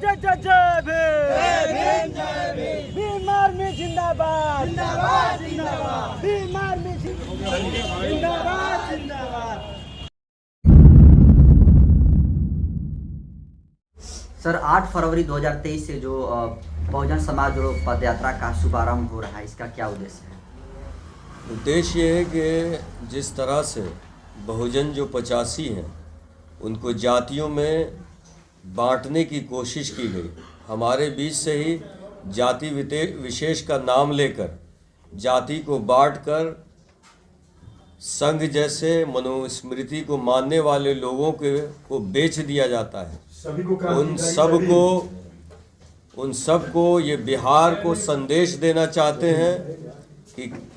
जय जय जय भीम, भीम आर्मी जिंदाबाद, भीम आर्मी जिंदाबाद, जिंदाबाद। सर 8 फरवरी 2023 से जो बहुजन समाज जोड़ो पद यात्रा का शुभारंभ हो रहा है, इसका क्या उद्देश्य है? उद्देश्य ये है कि जिस तरह से बहुजन जो 85 हैं उनको जातियों में बांटने की कोशिश की गई, हमारे बीच से ही जाति विशेष का नाम लेकर जाति को बांटकर संघ जैसे मनुस्मृति को मानने वाले लोगों को बेच दिया जाता है। उन सबको ये बिहार को संदेश देना चाहते हैं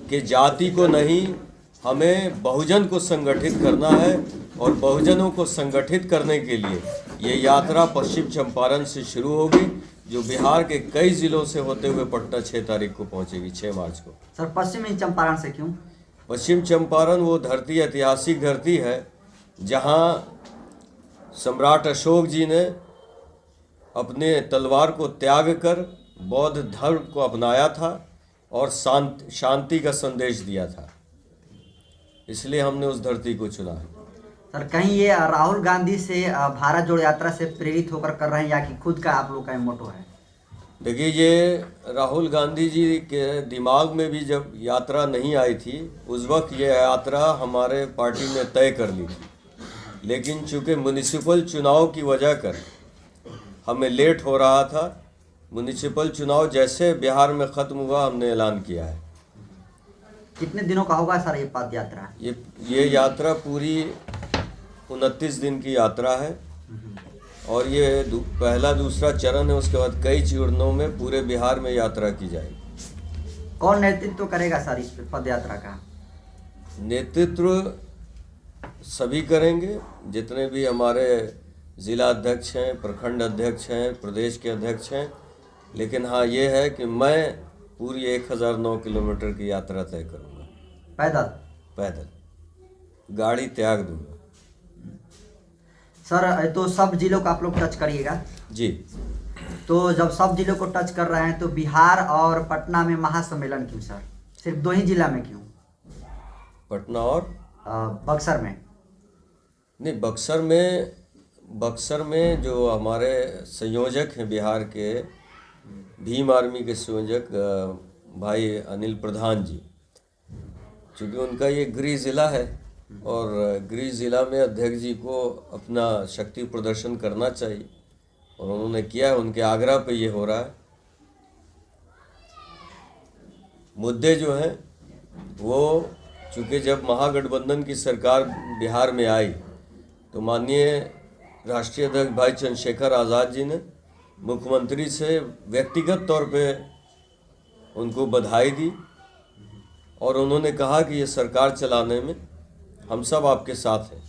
कि जाति को नहीं, हमें बहुजन को संगठित करना है और बहुजनों को संगठित करने के लिए ये यात्रा पश्चिम चंपारण से शुरू होगी, जो बिहार के कई जिलों से होते हुए पटना 6 तारीख को पहुंचेगी, 6 मार्च को। सर पश्चिमी चंपारण से क्यों? पश्चिम चंपारण वो धरती ऐतिहासिक धरती है जहां सम्राट अशोक जी ने अपने तलवार को त्याग कर बौद्ध धर्म को अपनाया था और शांति का संदेश दिया था, इसलिए हमने उस धरती को चुना है। सर कहीं ये राहुल गांधी से भारत जोड़ो यात्रा से प्रेरित होकर कर रहे हैं या कि खुद का आप लोग का मोटो है? देखिए, ये राहुल गांधी जी के दिमाग में भी जब यात्रा नहीं आई थी उस वक्त ये यात्रा हमारे पार्टी ने तय कर ली थी, लेकिन चूँकि म्युनिसिपल चुनाव की वजह कर हमें लेट हो रहा था, म्युनिसिपल चुनाव जैसे बिहार में ख़त्म हुआ हमने ऐलान किया है। कितने दिनों का होगा सर ये पद यात्रा? ये यात्रा पूरी 29 दिन की यात्रा है और ये पहला दूसरा चरण है, उसके बाद कई चरणों में पूरे बिहार में यात्रा की जाएगी। कौन नेतृत्व करेगा सर इस पद यात्रा का? नेतृत्व सभी करेंगे, जितने भी हमारे ज़िला अध्यक्ष हैं, प्रखंड अध्यक्ष हैं, प्रदेश के अध्यक्ष हैं, लेकिन हाँ ये है कि मैं पूरी 1009 किलोमीटर की यात्रा तय करूँगा। पैदल गाड़ी त्याग दूँगा। सर तो सब जिलों को आप लोग टच करिएगा? जी। तो जब सब जिलों को टच कर रहे हैं तो बिहार और पटना में महासम्मेलन क्यों सर? सिर्फ 2 ही जिला में क्यों? पटना और बक्सर में नहीं, बक्सर में जो हमारे संयोजक हैं बिहार के, भीम आर्मी के संयोजक भाई अनिल प्रधान जी, चूँकि उनका ये गृह ज़िला है और गृह ज़िला में अध्यक्ष जी को अपना शक्ति प्रदर्शन करना चाहिए और उन्होंने किया है, उनके आग्रह पे ये हो रहा है। मुद्दे जो हैं वो, चूँकि जब महागठबंधन की सरकार बिहार में आई तो माननीय राष्ट्रीय अध्यक्ष भाई चंद्रशेखर आज़ाद जी ने मुख्यमंत्री से व्यक्तिगत तौर पे उनको बधाई दी और उन्होंने कहा कि ये सरकार चलाने में हम सब आपके साथ हैं।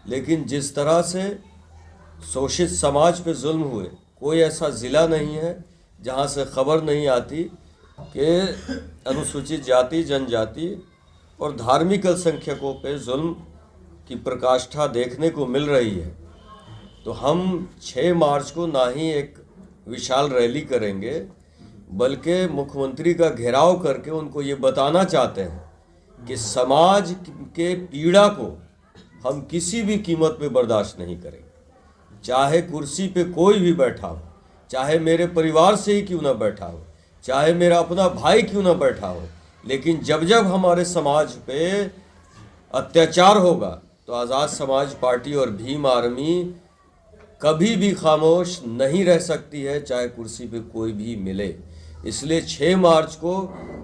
लेकिन जिस तरह से शोषित समाज पे जुल्म हुए, कोई ऐसा ज़िला नहीं है जहाँ से खबर नहीं आती कि अनुसूचित जाति, जनजाति और धार्मिक अल्पसंख्यकों पे जुल्म की प्रकाष्ठा देखने को मिल रही है। तो हम 6 मार्च को ना ही एक विशाल रैली करेंगे, बल्कि मुख्यमंत्री का घेराव करके उनको ये बताना चाहते हैं कि समाज के पीड़ा को हम किसी भी कीमत पे बर्दाश्त नहीं करेंगे। चाहे कुर्सी पे कोई भी बैठा हो, चाहे मेरे परिवार से ही क्यों ना बैठा हो, चाहे मेरा अपना भाई क्यों ना बैठा हो, लेकिन जब जब हमारे समाज पे अत्याचार होगा तो आज़ाद समाज पार्टी और भीम आर्मी कभी भी खामोश नहीं रह सकती है, चाहे कुर्सी पे कोई भी मिले। इसलिए 6 मार्च को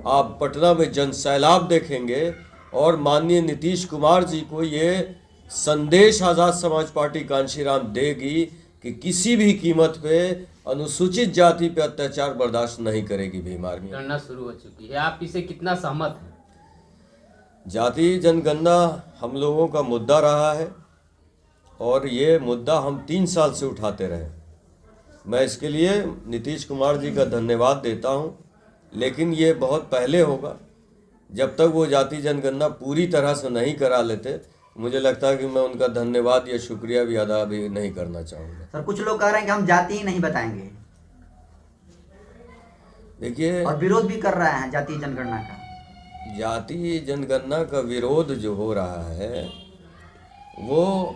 आप पटना में जनसैलाब देखेंगे और माननीय नीतीश कुमार जी को ये संदेश आज़ाद समाज पार्टी कांशीराम देगी कि किसी भी कीमत पे अनुसूचित जाति पे अत्याचार बर्दाश्त नहीं करेगी भीम आर्मी। गणना शुरू हो चुकी है, आप इसे कितना सहमत हैं? जाति जनगणना हम लोगों का मुद्दा रहा है और ये मुद्दा हम 3 साल से उठाते रहे। मैं इसके लिए नीतीश कुमार जी का धन्यवाद देता हूं, लेकिन ये बहुत पहले होगा। जब तक वो जाति जनगणना पूरी तरह से नहीं करा लेते मुझे लगता है कि मैं उनका धन्यवाद या शुक्रिया भी अदा भी नहीं करना चाहूँगा। सर कुछ लोग कह रहे हैं कि हम जाति ही नहीं बताएंगे देखिए, और विरोध भी कर रहे हैं जातीय जनगणना का। जातीय जनगणना का विरोध जो हो रहा है वो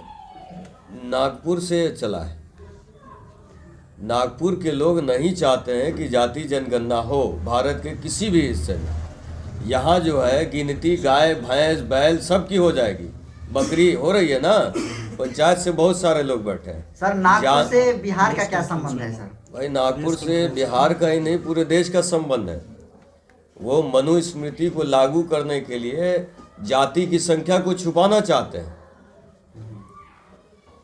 नागपुर से चला है। नागपुर के लोग नहीं चाहते हैं कि जातीय जनगणना हो भारत के किसी भी हिस्से में। यहाँ जो है गिनती गाय भैंस बैल सब की हो जाएगी, बकरी हो रही है ना, पंचायत से बहुत सारे लोग बैठे हैं। सर नागपुर से बिहार का क्या संबंध है सर? भाई नागपुर से बिहार का ही नहीं पूरे देश का संबंध है। वो मनुस्मृति को लागू करने के लिए जाति की संख्या को छुपाना चाहते हैं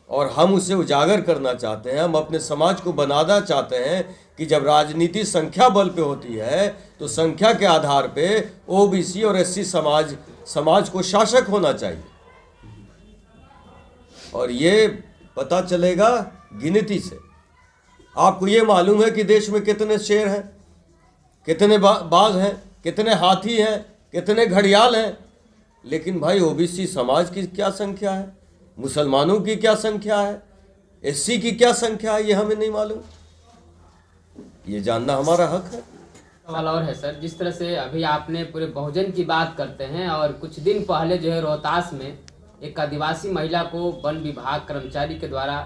और हम उसे उजागर करना चाहते हैं। हम अपने समाज को बनाना चाहते हैं कि जब राजनीति संख्या बल पे होती है तो संख्या के आधार पे ओबीसी और एससी समाज को शासक होना चाहिए और ये पता चलेगा गिनती से। आपको ये मालूम है कि देश में कितने शेर हैं, कितने बाघ हैं, कितने हाथी हैं, कितने घड़ियाल हैं, लेकिन भाई ओबीसी समाज की क्या संख्या है, मुसलमानों की क्या संख्या है, एससी की क्या संख्या है, ये हमें नहीं मालूम। ये जानना हमारा हक है। सवाल और है सर, जिस तरह से अभी आपने पूरे बहुजन की बात करते हैं और कुछ दिन पहले जो है रोहतास में एक आदिवासी महिला को वन विभाग कर्मचारी के द्वारा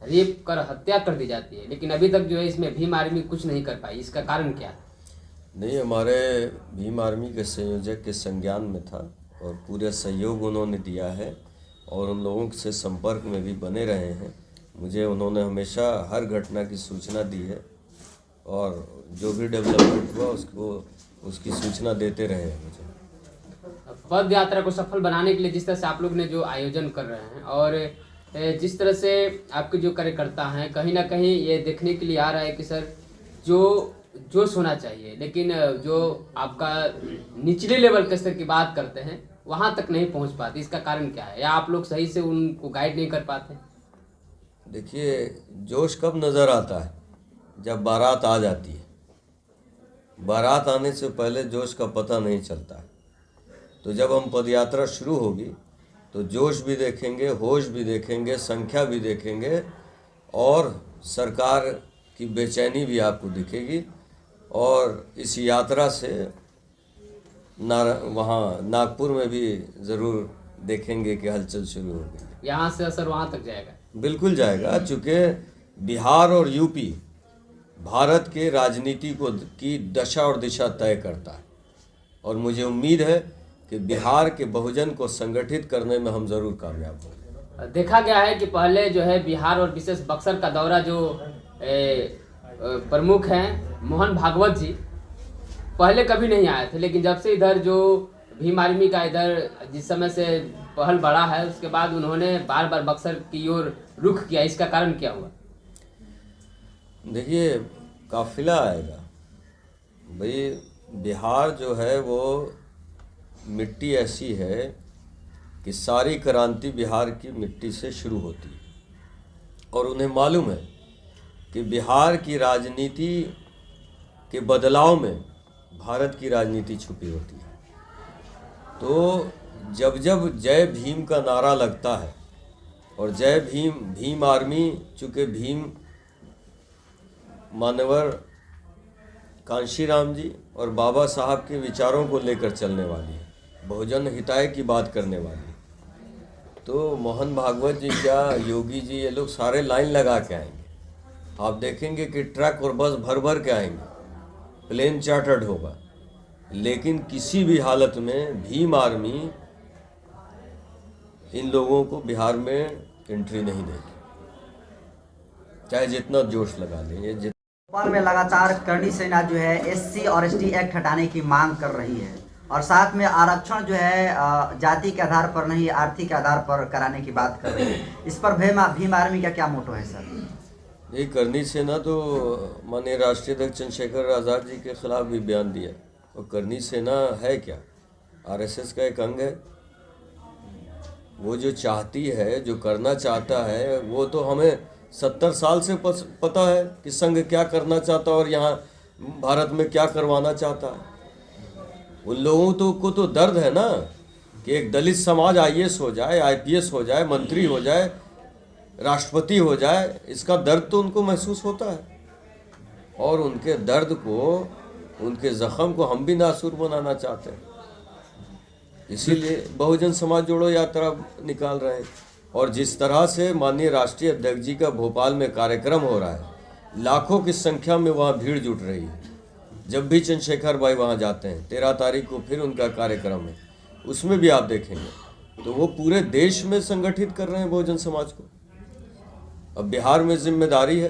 रेप कर हत्या कर दी जाती है, लेकिन अभी तक जो है इसमें भीम आर्मी कुछ नहीं कर पाई। इसका कारण क्या है? नहीं, हमारे भीम आर्मी के संयोजक के संज्ञान में था और पूरा सहयोग उन्होंने दिया है और उन लोगों से संपर्क में भी बने रहे हैं। मुझे उन्होंने हमेशा हर घटना की सूचना दी है और जो भी डेवलपमेंट हुआ उसकी सूचना देते रहे हैं मुझे। पद यात्रा को सफल बनाने के लिए जिस तरह से आप लोग ने जो आयोजन कर रहे हैं और जिस तरह से आपके जो कार्यकर्ता हैं, कहीं ना कहीं ये देखने के लिए आ रहा है कि सर जोश होना चाहिए, लेकिन जो आपका निचले लेवल के स्तर की बात करते हैं वहाँ तक नहीं पहुँच पाती। इसका कारण क्या है, या आप लोग सही से उनको गाइड नहीं कर पाते? देखिए, जोश कब नज़र आता है? जब बारात आ जाती है। बारात आने से पहले जोश का पता नहीं चलता है। तो जब हम पदयात्रा शुरू होगी तो जोश भी देखेंगे, होश भी देखेंगे, संख्या भी देखेंगे और सरकार की बेचैनी भी आपको दिखेगी और इस यात्रा से वहाँ नागपुर में भी ज़रूर देखेंगे कि हलचल शुरू होगी। यहाँ से असर वहाँ तक जाएगा? बिल्कुल जाएगा, चूँकि बिहार और यूपी भारत के राजनीति की दशा और दिशा तय करता है और मुझे उम्मीद है कि बिहार के बहुजन को संगठित करने में हम ज़रूर कामयाब होंगे। देखा गया है कि पहले जो है बिहार और विशेष बक्सर का दौरा जो प्रमुख हैं मोहन भागवत जी पहले कभी नहीं आए थे, लेकिन जब से इधर जो भीम आर्मी का इधर जिस समय से पहल बढ़ा है उसके बाद उन्होंने बार बार बक्सर की ओर रुख किया। इसका कारण क्या हुआ? देखिए, काफिला आएगा भाई। बिहार जो है वो मिट्टी ऐसी है कि सारी क्रांति बिहार की मिट्टी से शुरू होती है और उन्हें मालूम है कि बिहार की राजनीति के बदलाव में भारत की राजनीति छुपी होती है। तो जब जब जय भीम का नारा लगता है और जय भीम आर्मी, चूँकि भीम मानवर कांशीराम जी और बाबा साहब के विचारों को लेकर चलने वाली है, बहुजन हिताय की बात करने वाली, तो मोहन भागवत जी क्या योगी जी ये लोग सारे लाइन लगा के आएंगे। आप देखेंगे कि ट्रक और बस भर भर के आएंगे, प्लेन चार्टर्ड होगा, लेकिन किसी भी हालत में भीम आर्मी इन लोगों को बिहार में एंट्री नहीं देगी, चाहे जितना जोश लगा लें। भोपाल में लगातार करनी सेना जो है एससी और एसटी एक्ट हटाने की मांग कर रही है और साथ में आरक्षण जो है जाति के आधार पर नहीं आर्थिक आधार पर कराने की बात कर रही है। इस पर भीम आर्मी का क्या मोटो है सर? ये करनी सेना तो माननीय राष्ट्रीय अध्यक्ष चंद्रशेखर आज़ाद जी के खिलाफ भी बयान दिया और करनी सेना है क्या? आरएसएस का एक अंग है। वो जो चाहती है, जो करना चाहता है, वो तो हमें 70 साल से पता है कि संघ क्या करना चाहता है और यहाँ भारत में क्या करवाना चाहता है। उन लोगों को तो दर्द है ना कि एक दलित समाज आईएएस हो जाए, आईपीएस हो जाए, मंत्री हो जाए, राष्ट्रपति हो जाए, इसका दर्द तो उनको महसूस होता है। और उनके दर्द को, उनके जख्म को हम भी नासूर बनाना चाहते हैं। इसीलिए बहुजन समाज जोड़ो यात्रा निकाल रहे हैं। और जिस तरह से माननीय राष्ट्रीय अध्यक्ष जी का भोपाल में कार्यक्रम हो रहा है, लाखों की संख्या में वहाँ भीड़ जुट रही है। जब भी चंद्रशेखर भाई वहाँ जाते हैं, 13 तारीख को फिर उनका कार्यक्रम है, उसमें भी आप देखेंगे तो वो पूरे देश में संगठित कर रहे हैं बहुजन समाज को। अब बिहार में जिम्मेदारी है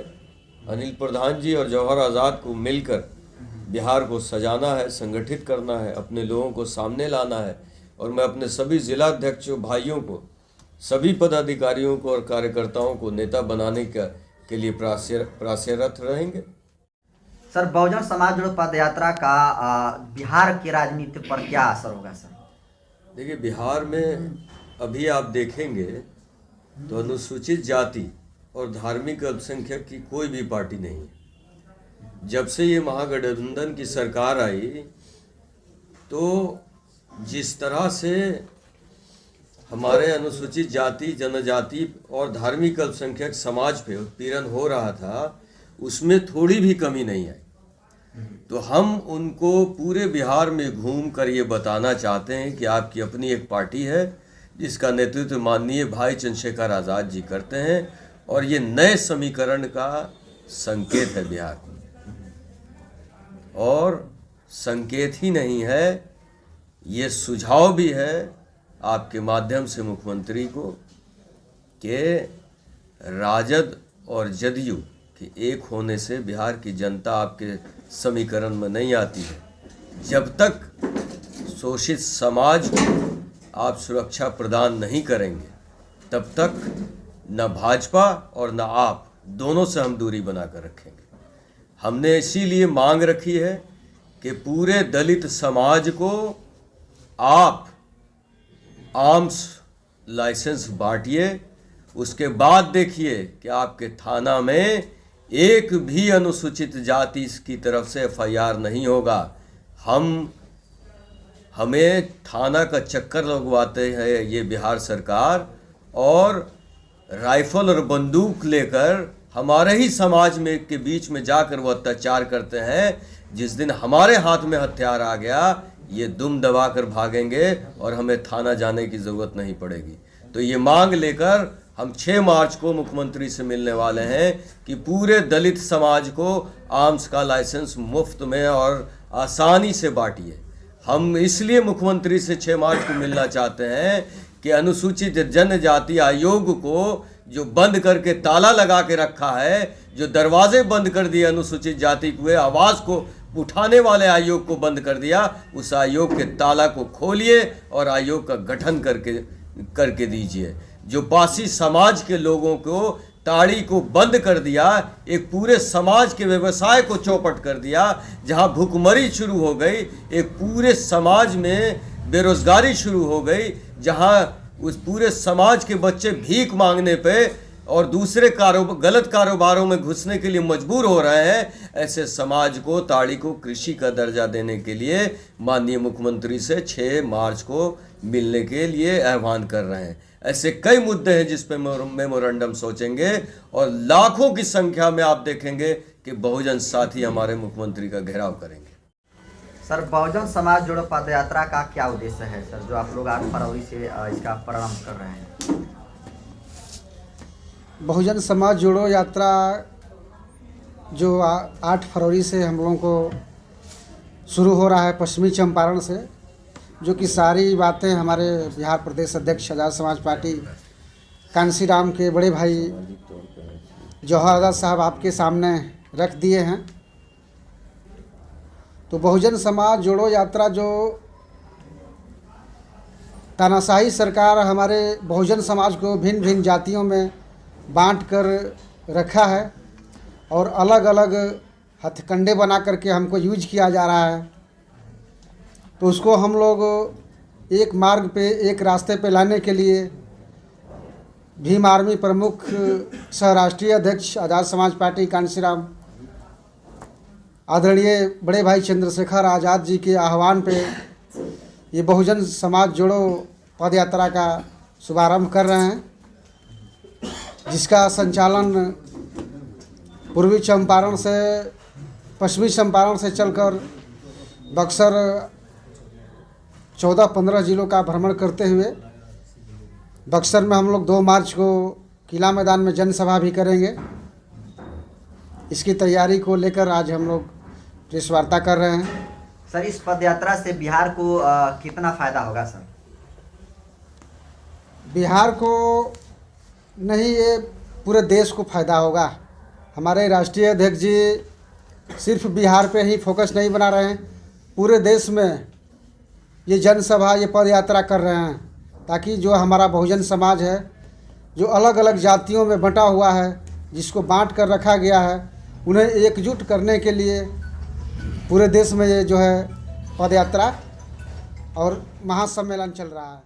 अनिल प्रधान जी और जवाहर आज़ाद को मिलकर बिहार को सजाना है, संगठित करना है, अपने लोगों को सामने लाना है। और मैं अपने सभी जिला अध्यक्षों भाइयों को, सभी पदाधिकारियों को और कार्यकर्ताओं को नेता बनाने के लिए प्रयासरत रहेंगे। सर, बहुजन समाज जोड़ो पद यात्रा का बिहार की राजनीति पर क्या असर होगा सर? देखिए, बिहार में अभी आप देखेंगे तो अनुसूचित जाति और धार्मिक अल्पसंख्यक की कोई भी पार्टी नहीं है। जब से ये महागठबंधन की सरकार आई तो जिस तरह से हमारे अनुसूचित जाति, जनजाति और धार्मिक अल्पसंख्यक समाज पे उत्पीड़न हो रहा था, उसमें थोड़ी भी कमी नहीं आई। तो हम उनको पूरे बिहार में घूम कर ये बताना चाहते हैं कि आपकी अपनी एक पार्टी है जिसका नेतृत्व माननीय भाई चंद्रशेखर आज़ाद जी करते हैं, और ये नए समीकरण का संकेत है बिहार। और संकेत ही नहीं है, ये सुझाव भी है आपके माध्यम से मुख्यमंत्री को कि राजद और जदयू के एक होने से बिहार की जनता आपके समीकरण में नहीं आती है। जब तक शोषित समाज को आप सुरक्षा प्रदान नहीं करेंगे, तब तक न भाजपा और न आप दोनों से हम दूरी बनाकर रखेंगे। हमने इसीलिए मांग रखी है कि पूरे दलित समाज को आप आर्म्स लाइसेंस बांटिए, उसके बाद देखिए कि आपके थाना में एक भी अनुसूचित जाति की तरफ से एफआईआर नहीं होगा। हमें थाना का चक्कर लगवाते हैं ये बिहार सरकार, और राइफल और बंदूक लेकर हमारे ही समाज में के बीच में जाकर वो अत्याचार करते हैं। जिस दिन हमारे हाथ में हथियार आ गया, ये दुम दबा कर भागेंगे और हमें थाना जाने की ज़रूरत नहीं पड़ेगी। तो ये मांग लेकर हम 6 मार्च को मुख्यमंत्री से मिलने वाले हैं कि पूरे दलित समाज को आर्म्स का लाइसेंस मुफ्त में और आसानी से बांटिए। हम इसलिए मुख्यमंत्री से 6 मार्च को मिलना चाहते हैं कि अनुसूचित जनजाति आयोग को जो बंद करके ताला लगा के रखा है, जो दरवाजे बंद कर दिए अनुसूचित जाति के आवाज़ को उठाने वाले आयोग को बंद कर दिया, उस आयोग के ताला को खोलिए और आयोग का गठन करके दीजिए। जो पासी समाज के लोगों को ताड़ी को बंद कर दिया, एक पूरे समाज के व्यवसाय को चौपट कर दिया, जहां भूखमरी शुरू हो गई, एक पूरे समाज में बेरोजगारी शुरू हो गई, जहां उस पूरे समाज के बच्चे भीख मांगने पे और दूसरे गलत कारोबारों में घुसने के लिए मजबूर हो रहे हैं, ऐसे समाज को, ताड़ी को कृषि का दर्जा देने के लिए माननीय मुख्यमंत्री से 6 मार्च को मिलने के लिए आह्वान कर रहे हैं। ऐसे कई मुद्दे हैं जिस पे मेमोरेंडम सोचेंगे, और लाखों की संख्या में आप देखेंगे कि बहुजन साथी हमारे मुख्यमंत्री का घेराव करेंगे। सर, बहुजन समाज जोड़ो पद यात्रा का क्या उद्देश्य है सर, जो आप लोग 8 फरवरी से इसका प्रारंभ कर रहे हैं? बहुजन समाज जोड़ो यात्रा जो 8 फरवरी से हम लोगों को शुरू हो रहा है पश्चिमी चंपारण से, जो कि सारी बातें हमारे बिहार प्रदेश अध्यक्ष आज़ाद समाज पार्टी कांसीराम के बड़े भाई जवाहर आज़ाद साहब आपके सामने रख दिए हैं। तो बहुजन समाज जोड़ो यात्रा जो तानाशाही सरकार हमारे बहुजन समाज को भिन्न भिन्न जातियों में बांट कर रखा है और अलग अलग हथकंडे बना करके हमको यूज किया जा रहा है, तो उसको हम लोग एक मार्ग पे, एक रास्ते पे लाने के लिए भीम आर्मी प्रमुख सह राष्ट्रीय अध्यक्ष आज़ाद समाज पार्टी कांसीराम आदरणीय बड़े भाई चंद्रशेखर आज़ाद जी के आह्वान पे ये बहुजन समाज जोड़ो पद यात्रा का शुभारंभ कर रहे हैं, जिसका संचालन पूर्वी चंपारण से पश्चिमी चंपारण से चलकर बक्सर 14-15 जिलों का भ्रमण करते हुए बक्सर में हम लोग 2 मार्च को किला मैदान में जनसभा भी करेंगे। इसकी तैयारी को लेकर आज हम लोग प्रेस वार्ता कर रहे हैं। सर, इस पद यात्रा से बिहार को कितना फायदा होगा सर? बिहार को नहीं, ये पूरे देश को फायदा होगा। हमारे राष्ट्रीय अध्यक्ष जी सिर्फ बिहार पे ही फोकस नहीं बना रहे हैं, पूरे देश में ये जनसभा, ये पद यात्रा कर रहे हैं, ताकि जो हमारा बहुजन समाज है, जो अलग अलग जातियों में बंटा हुआ है, जिसको बांट कर रखा गया है, उन्हें एकजुट करने के लिए पूरे देश में ये जो है पद यात्रा और महासम्मेलन चल रहा है।